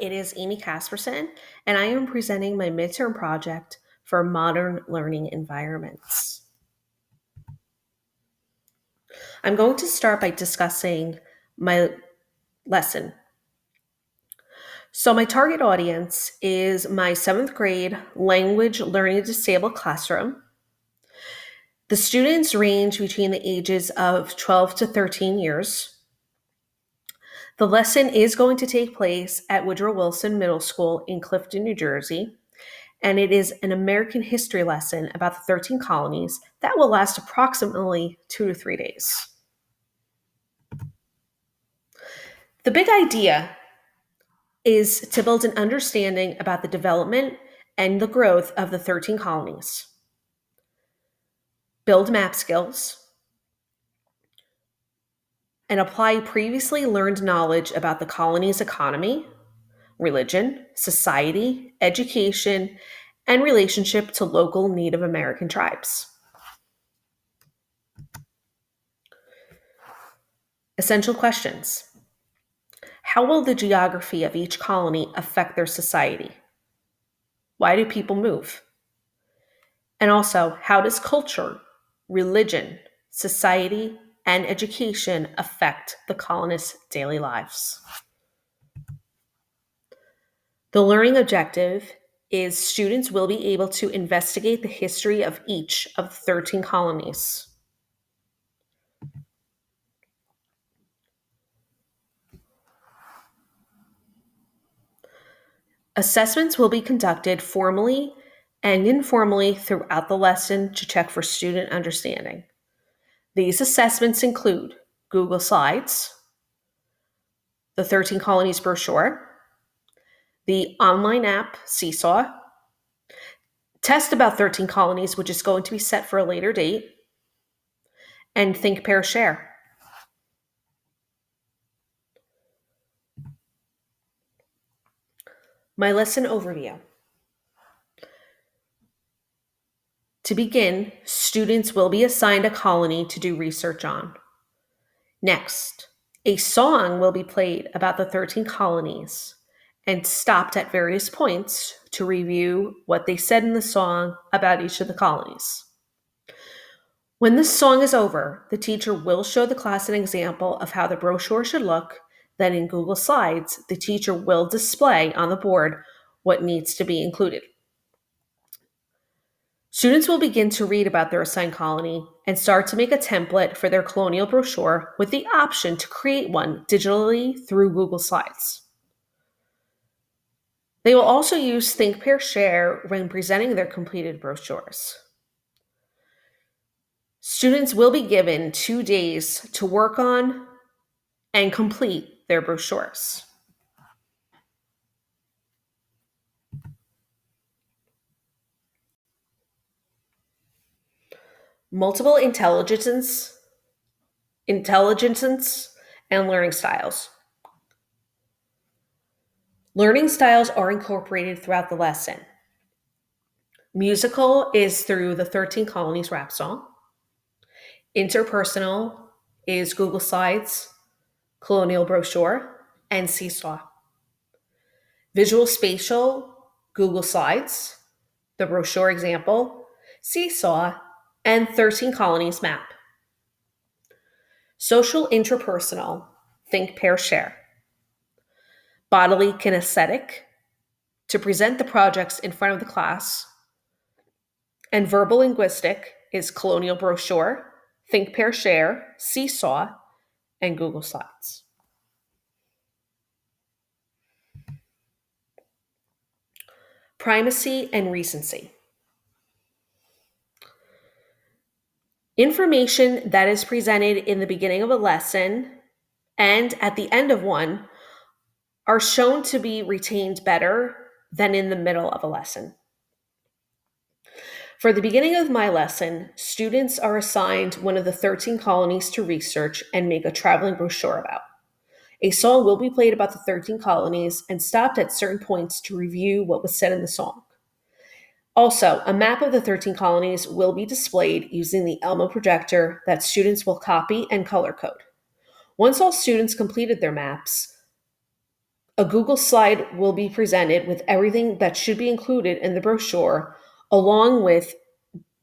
It is Amy Casperson, and I am presenting my midterm project for modern learning environments. I'm going to start by discussing my lesson. So, my target audience is my seventh grade language learning disabled classroom. The students range between the ages of 12 to 13 years. The lesson is going to take place at Woodrow Wilson Middle School in Clifton, New Jersey, and it is an American history lesson about the 13 colonies that will last approximately 2 to 3 days. The big idea is to build an understanding about the development and the growth of the 13 colonies, build map skills, and apply previously learned knowledge about the colony's economy, religion, society, education, and relationship to local Native American tribes. Essential questions. How will the geography of each colony affect their society? Why do people move? And also, how does culture, religion, society, and education affect the colonists' daily lives? The learning objective is students will be able to investigate the history of each of the 13 colonies. Assessments will be conducted formally and informally throughout the lesson to check for student understanding. These assessments include Google Slides, the 13 Colonies brochure, the online app Seesaw, test about 13 colonies, which is going to be set for a later date, and Think, Pair, Share. My lesson overview. To begin, students will be assigned a colony to do research on. Next, a song will be played about the 13 colonies and stopped at various points to review what they said in the song about each of the colonies. When the song is over, the teacher will show the class an example of how the brochure should look. Then in Google Slides, the teacher will display on the board what needs to be included. Students will begin to read about their assigned colony and start to make a template for their colonial brochure with the option to create one digitally through Google Slides. They will also use Think, Pair, Share when presenting their completed brochures. Students will be given 2 days to work on and complete their brochures. Multiple intelligences, and learning styles. Learning styles are incorporated throughout the lesson. Musical is through the 13 Colonies rap song. Interpersonal is Google Slides, Colonial Brochure, and Seesaw. Visual spatial, Google Slides, the brochure example, Seesaw, and 13 Colonies map. Social interpersonal, Think, Pair, Share. Bodily kinesthetic, to present the projects in front of the class. And verbal linguistic is Colonial Brochure, Think, Pair, Share, Seesaw, and Google Slides. Primacy and recency. Information that is presented in the beginning of a lesson and at the end of one are shown to be retained better than in the middle of a lesson. For the beginning of my lesson, students are assigned one of the 13 colonies to research and make a traveling brochure about. A song will be played about the 13 colonies and stopped at certain points to review what was said in the song. Also, a map of the 13 colonies will be displayed using the Elmo projector that students will copy and color code. Once all students completed their maps, A Google slide will be presented with everything that should be included in the brochure, along with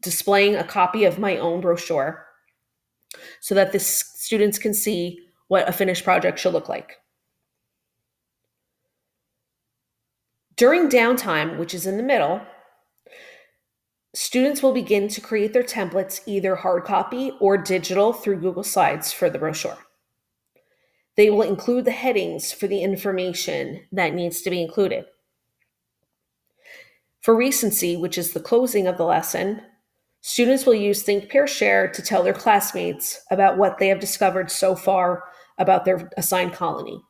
displaying a copy of my own brochure so that the students can see what a finished project should look like. During downtime, which is in the middle, students will begin to create their templates either hard copy or digital through Google Slides for the brochure. They will include the headings for the information that needs to be included. For recency, which is the closing of the lesson, students will use Think, Pair, Share to tell their classmates about what they have discovered so far about their assigned colony.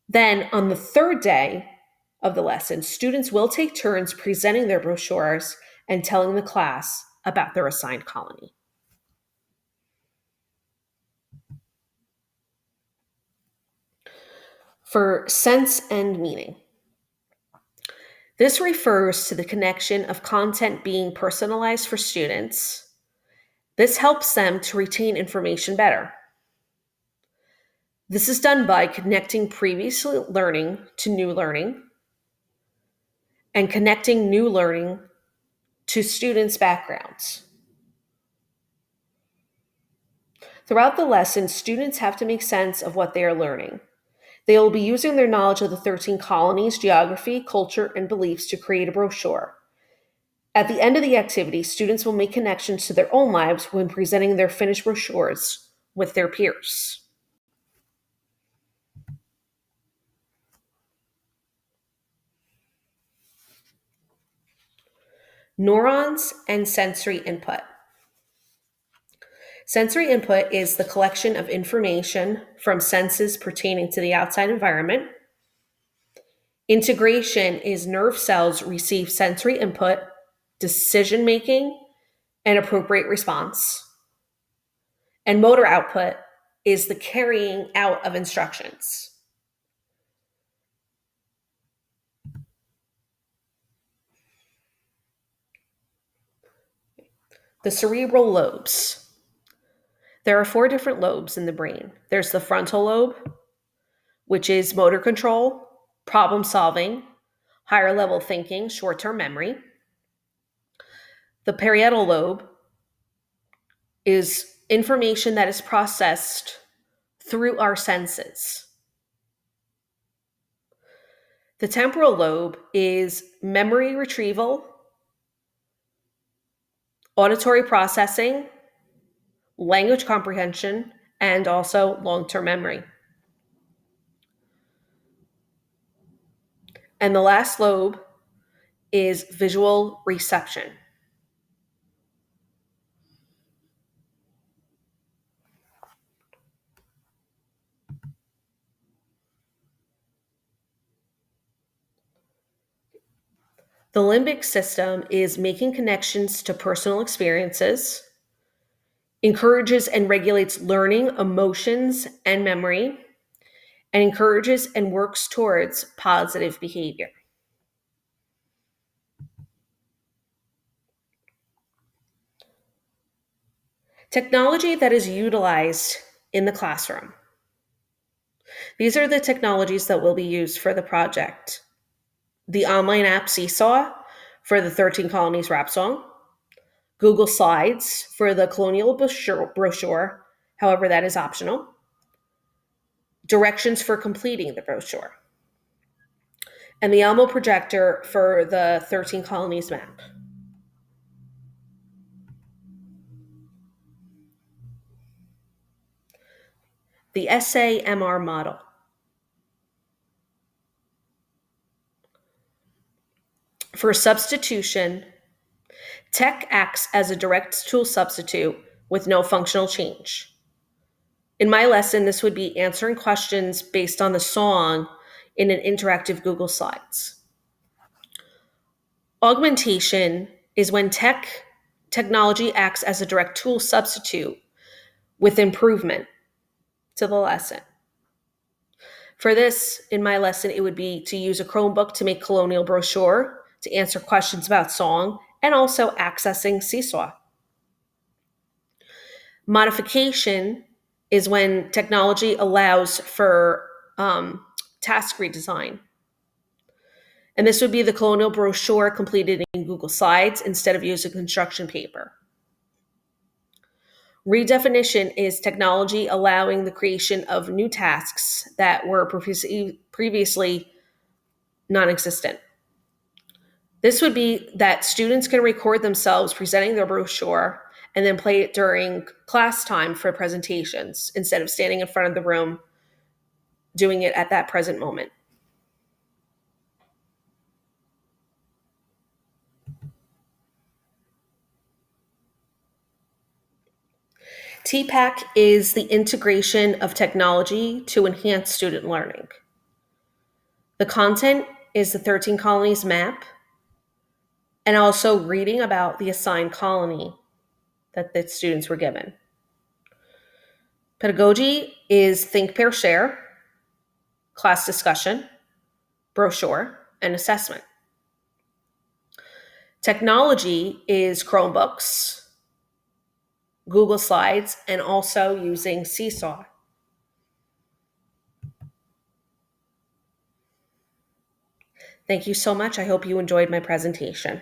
Then, on the third day of the lesson, students will take turns presenting their brochures and telling the class about their assigned colony. For sense and meaning, this refers to the connection of content being personalized for students. This helps them to retain information better. This is done by connecting previous learning to new learning and connecting new learning to students' backgrounds. Throughout the lesson, students have to make sense of what they are learning. They will be using their knowledge of the 13 colonies, geography, culture, and beliefs to create a brochure. At the end of the activity, students will make connections to their own lives when presenting their finished brochures with their peers. Neurons and sensory input. Sensory input is the collection of information from senses pertaining to the outside environment. Integration is nerve cells receive sensory input, decision making, and appropriate response. And motor output is the carrying out of instructions. The cerebral lobes. There are 4 different lobes in the brain. There's the frontal lobe, which is motor control, problem solving, higher level thinking, short-term memory. The parietal lobe is information that is processed through our senses. The temporal lobe is memory retrieval, auditory processing, language comprehension, and also long-term memory. And the last lobe is visual reception. The limbic system is making connections to personal experiences, encourages and regulates learning, emotions, and memory, and encourages and works towards positive behavior. Technology that is utilized in the classroom. These are the technologies that will be used for the project. The online app Seesaw for the 13 Colonies rap song, Google Slides for the colonial brochure, however that is optional, directions for completing the brochure, and the Elmo projector for the 13 Colonies map. The SAMR model. For substitution, tech acts as a direct tool substitute with no functional change. In my lesson, this would be answering questions based on the song in an interactive Google Slides. Augmentation is when technology acts as a direct tool substitute with improvement to the lesson. For this, in my lesson, it would be to use a Chromebook to make colonial brochure, to answer questions about song, and also accessing Seesaw. Modification is when technology allows for task redesign. And this would be the colonial brochure completed in Google Slides instead of using construction paper. Redefinition is technology allowing the creation of new tasks that were previously non existent. This would be that students can record themselves presenting their brochure and then play it during class time for presentations instead of standing in front of the room doing it at that present moment. TPAC is the integration of technology to enhance student learning. The content is the 13 colonies map and also reading about the assigned colony that the students were given. Pedagogy is think, pair, share, class discussion, brochure, and assessment. Technology is Chromebooks, Google Slides, and also using Seesaw. Thank you so much. I hope you enjoyed my presentation.